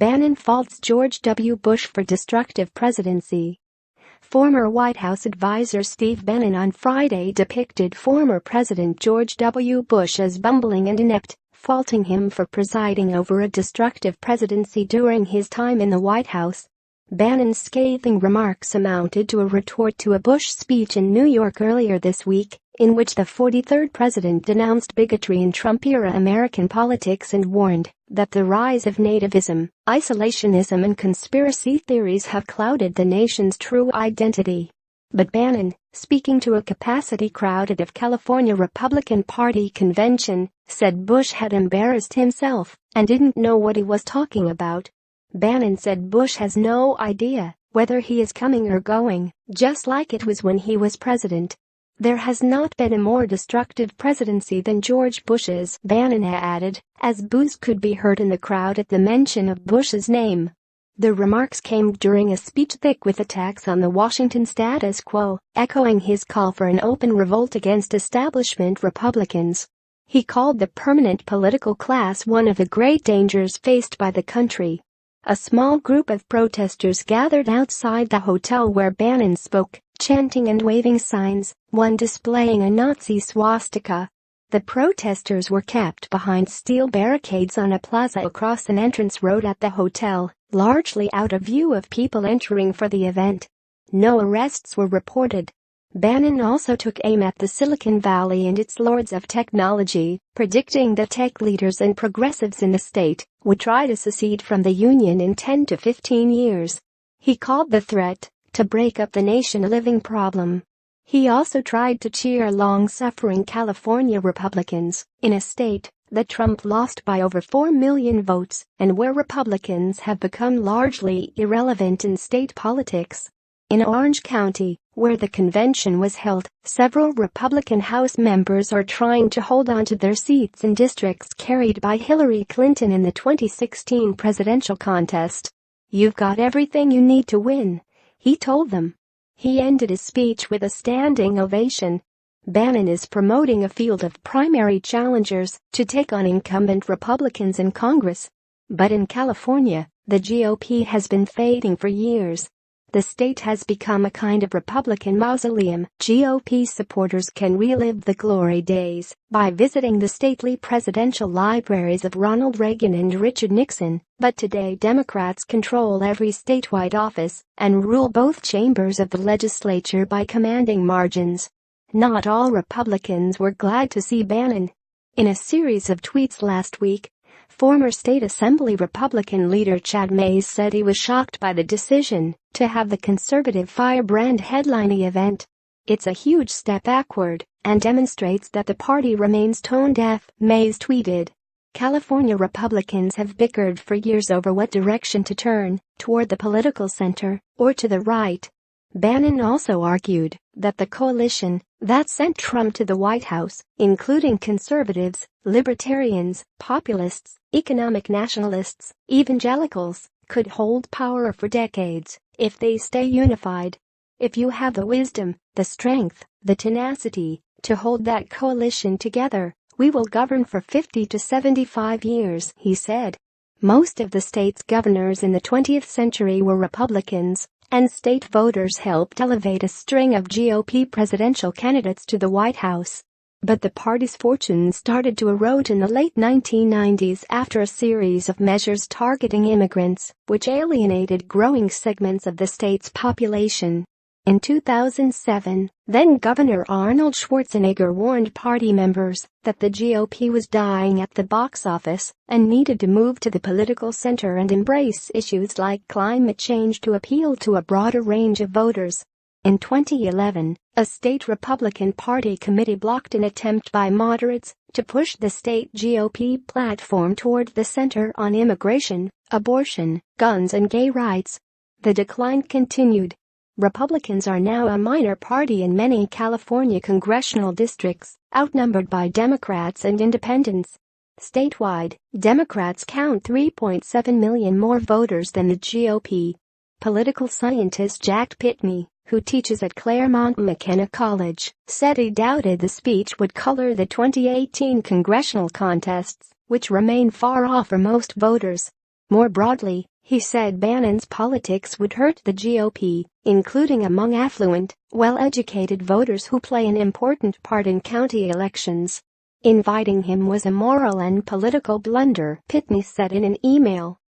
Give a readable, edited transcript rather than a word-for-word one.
Bannon faults George W. Bush for destructive presidency. Former White House advisor Steve Bannon on Friday depicted former President George W. Bush as bumbling and inept, faulting him for presiding over a destructive presidency during his time in the White House. Bannon's scathing remarks amounted to a retort to a Bush speech in New York earlier this week, in which the 43rd president denounced bigotry in Trump-era American politics and warned that the rise of nativism, isolationism and conspiracy theories have clouded the nation's true identity. But Bannon, speaking to a capacity-crowded of California Republican Party convention, said Bush had embarrassed himself and didn't know what he was talking about. Bannon said Bush has no idea whether he is coming or going, just like it was when he was president. There has not been a more destructive presidency than George Bush's, Bannon added, as boos could be heard in the crowd at the mention of Bush's name. The remarks came during a speech thick with attacks on the Washington status quo, echoing his call for an open revolt against establishment Republicans. He called the permanent political class one of the great dangers faced by the country. A small group of protesters gathered outside the hotel where Bannon spoke, chanting and waving signs, one displaying a Nazi swastika. The protesters were kept behind steel barricades on a plaza across an entrance road at the hotel, largely out of view of people entering for the event. No arrests were reported. Bannon also took aim at the Silicon Valley and its lords of technology, predicting that tech leaders and progressives in the state would try to secede from the union in 10 to 15 years. He called the threat to break up the nation a living problem. He also tried to cheer long-suffering California Republicans in a state that Trump lost by over 4 million votes and where Republicans have become largely irrelevant in state politics. In Orange County, where the convention was held, several Republican House members are trying to hold on to their seats in districts carried by Hillary Clinton in the 2016 presidential contest. "You've got everything you need to win," he told them. He ended his speech with a standing ovation. Bannon is promoting a field of primary challengers to take on incumbent Republicans in Congress. But in California, the GOP has been fading for years. The state has become a kind of Republican mausoleum. GOP supporters can relive the glory days by visiting the stately presidential libraries of Ronald Reagan and Richard Nixon, but today Democrats control every statewide office and rule both chambers of the legislature by commanding margins. Not all Republicans were glad to see Bannon. In a series of tweets last week, former state assembly Republican leader Chad Mays said he was shocked by the decision to have the conservative firebrand headline the event. "It's a huge step backward and demonstrates that the party remains tone-deaf," Mays tweeted. California Republicans have bickered for years over what direction to turn, toward the political center or to the right. Bannon also argued that the coalition that sent Trump to the White House, including conservatives, libertarians, populists, economic nationalists, evangelicals, could hold power for decades if they stay unified. "If you have the wisdom, the strength, the tenacity to hold that coalition together, we will govern for 50 to 75 years," he said. Most of the state's governors in the 20th century were Republicans, and state voters helped elevate a string of GOP presidential candidates to the White House. But the party's fortunes started to erode in the late 1990s after a series of measures targeting immigrants, which alienated growing segments of the state's population. In 2007, then-Governor Arnold Schwarzenegger warned party members that the GOP was dying at the box office and needed to move to the political center and embrace issues like climate change to appeal to a broader range of voters. In 2011, a state Republican Party committee blocked an attempt by moderates to push the state GOP platform toward the center on immigration, abortion, guns and gay rights. The decline continued. Republicans are now a minor party in many California congressional districts, outnumbered by Democrats and independents. Statewide, Democrats count 3.7 million more voters than the GOP. Political scientist Jack Pitney, who teaches at Claremont McKenna College, said he doubted the speech would color the 2018 congressional contests, which remain far off for most voters. More broadly, He said Bannon's politics would hurt the GOP, including among affluent, well-educated voters who play an important part in county elections. Inviting him was a moral and political blunder, Pitney said in an email.